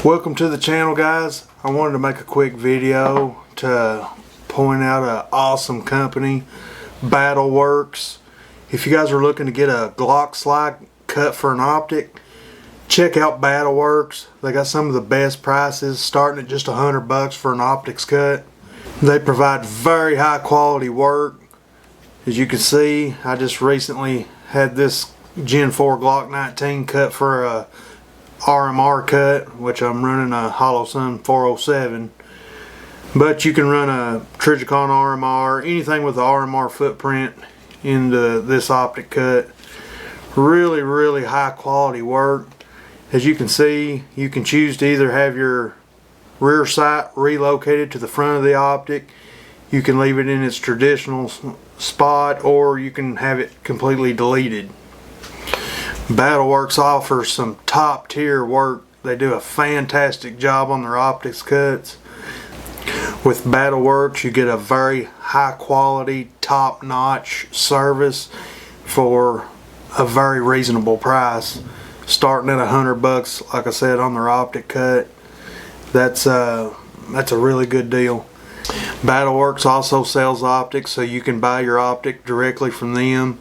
Welcome to the channel, guys. I wanted to make a quick video to point out an awesome company, Battle Werx. If you guys are looking to get a Glock slide cut for an optic, check out Battle Werx. They got some of the best prices, starting at just $100 for an optics cut. They provide very high quality work. As you can see, I just recently had this Gen 4 Glock 19 cut for a RMR cut, which I'm running a Hollow Sun 407, but you can run a Trijicon RMR, anything with the RMR footprint into this optic cut. Really high quality work. As you can see, you can choose to either have your rear sight relocated to the front of the optic, you can leave it in its traditional spot, or you can have it completely deleted. Battle Werx offers some top tier work. They do a fantastic job on their optics cuts. With Battle Werx, you get a very high quality, top notch service for a very reasonable price, starting at $100, like I said, on their optic cut. That's a really good deal. Battle Werx also sells optics, so you can buy your optic directly from them.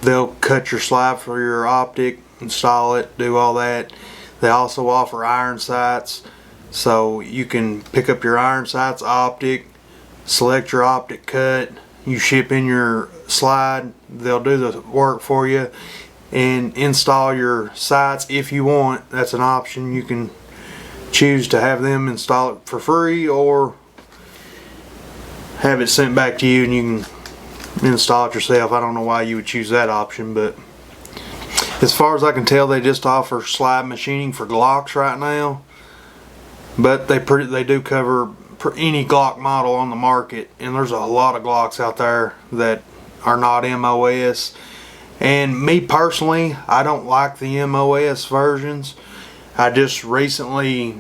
They'll cut your slide for your optic, install it, do all that. They also offer iron sights, so you can pick up your iron sights optic, select your optic cut, you ship in your slide, they'll do the work for you and install your sights if you want. That's an option. You can choose to have them install it for free or have it sent back to you and you can install it yourself. I don't know why you would choose that option, but as far as I can tell, they just offer slide machining for Glocks right now, but they do cover any Glock model on the market, and there's a lot of Glocks out there that are not MOS. And me personally, I don't like the MOS versions. I just recently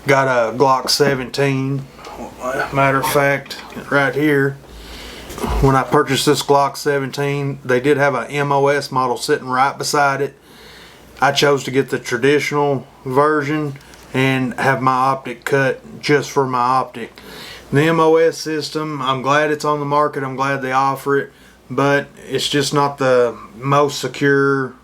got a Glock 17, matter of fact, right here. When I purchased this Glock 17, they did have a MOS model sitting right beside it. I chose to get the traditional version and have my optic cut just for my optic. The MOS system, I'm glad it's on the market, I'm glad they offer it, but it's just not the most secure,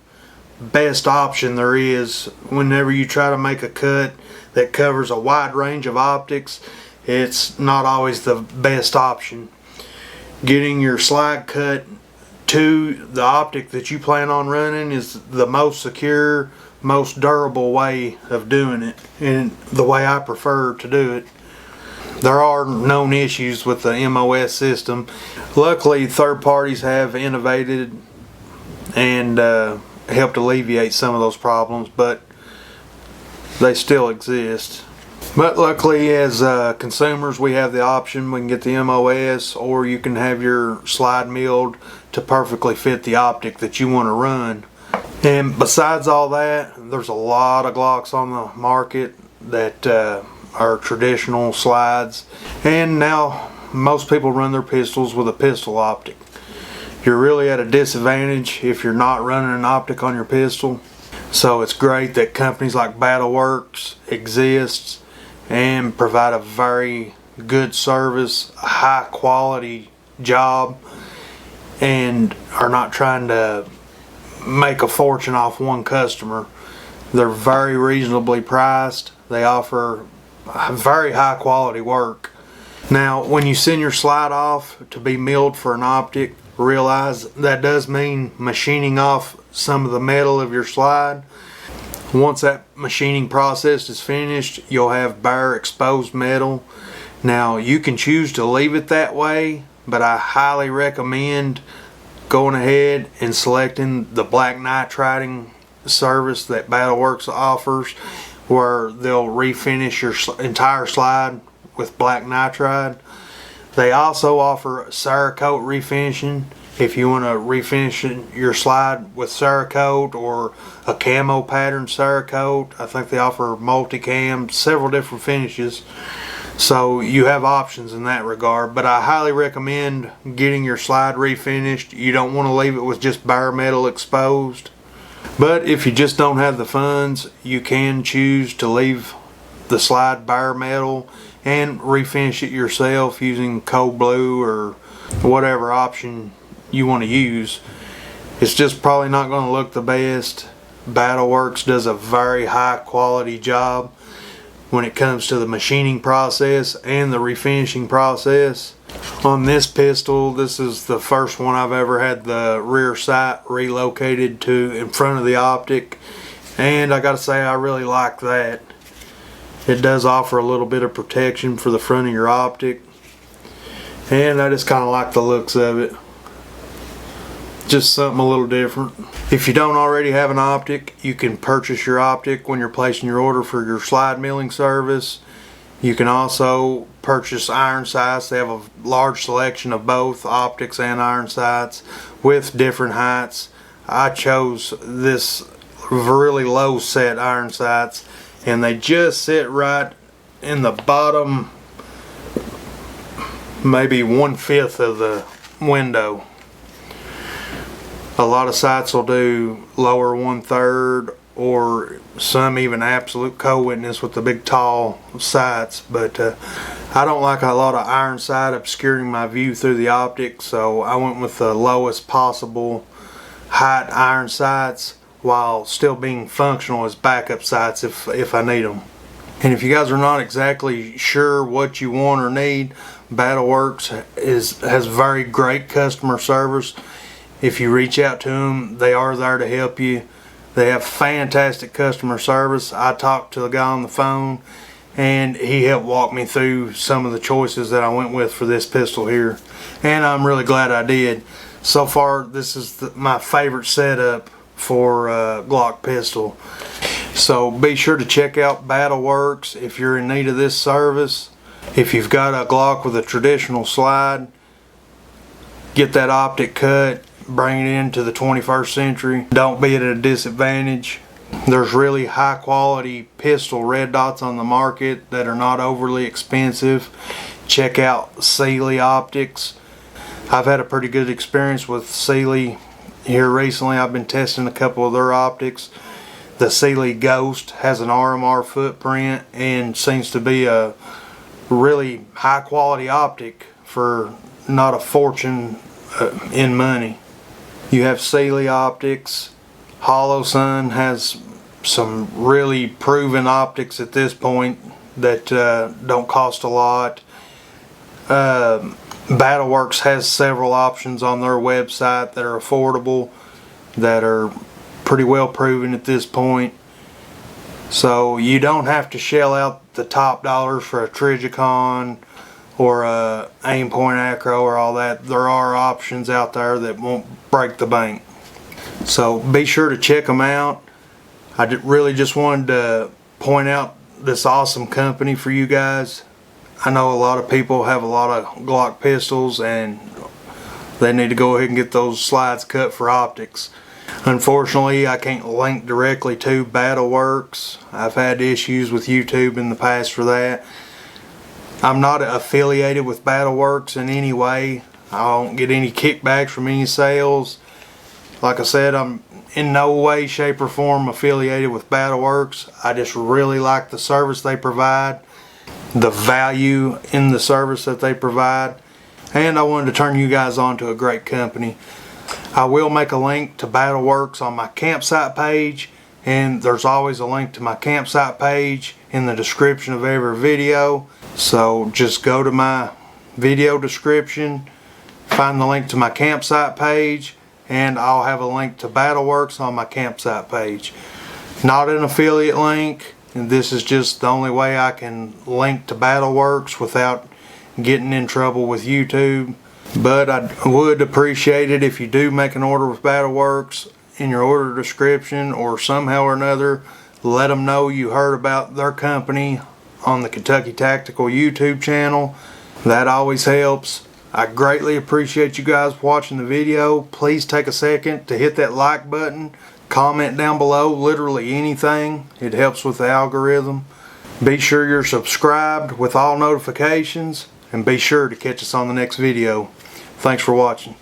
best option there is. Whenever you try to make a cut that covers a wide range of optics, it's not always the best option. Getting your slide cut to the optic that you plan on running is the most secure, most durable way of doing it, and the way I prefer to do it. There are known issues with the MOS system. Luckily, third parties have innovated and helped alleviate some of those problems, but they still exist. But luckily, as consumers, we have the option. We can get the MOS, or you can have your slide milled to perfectly fit the optic that you want to run. And besides all that, there's a lot of Glocks on the market that are traditional slides. And now most people run their pistols with a pistol optic. You're really at a disadvantage if you're not running an optic on your pistol. So it's great that companies like Battle Werx exist and provide a very good service, a high quality job, and are not trying to make a fortune off one customer. They're very reasonably priced. They offer very high quality work. Now, when you send your slide off to be milled for an optic, realize that does mean machining off some of the metal of your slide. Once that machining process is finished, you'll have bare exposed metal. Now, you can choose to leave it that way, but I highly recommend going ahead and selecting the black nitriding service that Battle Werx offers, where they'll refinish your entire slide with black nitride. They also offer Cerakote refinishing. If you want to refinish your slide with Cerakote or a camo pattern Cerakote, I think they offer multicam, several different finishes. So you have options in that regard, but I highly recommend getting your slide refinished. You don't want to leave it with just bare metal exposed. But if you just don't have the funds, you can choose to leave the slide bare metal and refinish it yourself using cold blue or whatever option you want to use. It's just probably not going to look the best. Battle Werx does a very high quality job when it comes to the machining process and the refinishing process. On this pistol, this is the first one I've ever had the rear sight relocated to in front of the optic, and I gotta say I really like that. It does offer a little bit of protection for the front of your optic, and I just kind of like the looks of it. Just something a little different. If you don't already have an optic, you can purchase your optic when you're placing your order for your slide milling service. You can also purchase iron sights. They have a large selection of both optics and iron sights with different heights. I chose this really low set iron sights, and they just sit right in the bottom, maybe 1/5 of the window. A lot of sights will do lower 1/3, or some even absolute co-witness with the big tall sights, but I don't like a lot of iron sight obscuring my view through the optic, so I went with the lowest possible height iron sights while still being functional as backup sights if I need them. And if you guys are not exactly sure what you want or need, Battle Werx has very great customer service. If you reach out to them, they are there to help you. They have fantastic customer service. I talked to the guy on the phone, and he helped walk me through some of the choices that I went with for this pistol here, and I'm really glad I did. So far, this is my favorite setup for Glock pistol. So be sure to check out Battle Werx if you're in need of this service. If you've got a Glock with a traditional slide, get that optic cut, bring it into the 21st century. Don't be at a disadvantage. There's really high quality pistol red dots on the market that are not overly expensive. Check out Sealy optics. I've had a pretty good experience with Sealy here recently. I've been testing a couple of their optics. The Sealy Ghost has an RMR footprint and seems to be a really high quality optic for not a fortune in money. You have Sealy optics. Hollow Sun has some really proven optics at this point that don't cost a lot. Battle Werx has several options on their website that are affordable, that are pretty well proven at this point. So you don't have to shell out the top dollars for a Trijicon or a Aimpoint Acro or all that. There are options out there that won't break the bank. So be sure to check them out. I really just wanted to point out this awesome company for you guys. I know a lot of people have a lot of Glock pistols and they need to go ahead and get those slides cut for optics. Unfortunately, I can't link directly to Battle Werx. I've had issues with YouTube in the past for that. I'm not affiliated with Battle Werx in any way. I don't get any kickbacks from any sales. Like I said, I'm in no way, shape, or form affiliated with Battle Werx. I just really like the service they provide, the value in the service that they provide, and I wanted to turn you guys on to a great company. I will make a link to Battle Werx on my campsite page, and there's always a link to my campsite page in the description of every video. So just go to my video description, find the link to my campsite page, and I'll have a link to Battle Werx on my campsite page. Not an affiliate link, and this is just the only way I can link to Battle Werx without getting in trouble with YouTube. But I would appreciate it if you do make an order with Battle Werx. In your order description or somehow or another, let them know you heard about their company on the Kentucky Tactical YouTube channel. That always helps. I greatly appreciate you guys watching the video. Please take a second to hit that like button. Comment down below literally anything. It helps with the algorithm. Be sure you're subscribed with all notifications, and be sure to catch us on the next video. Thanks for watching.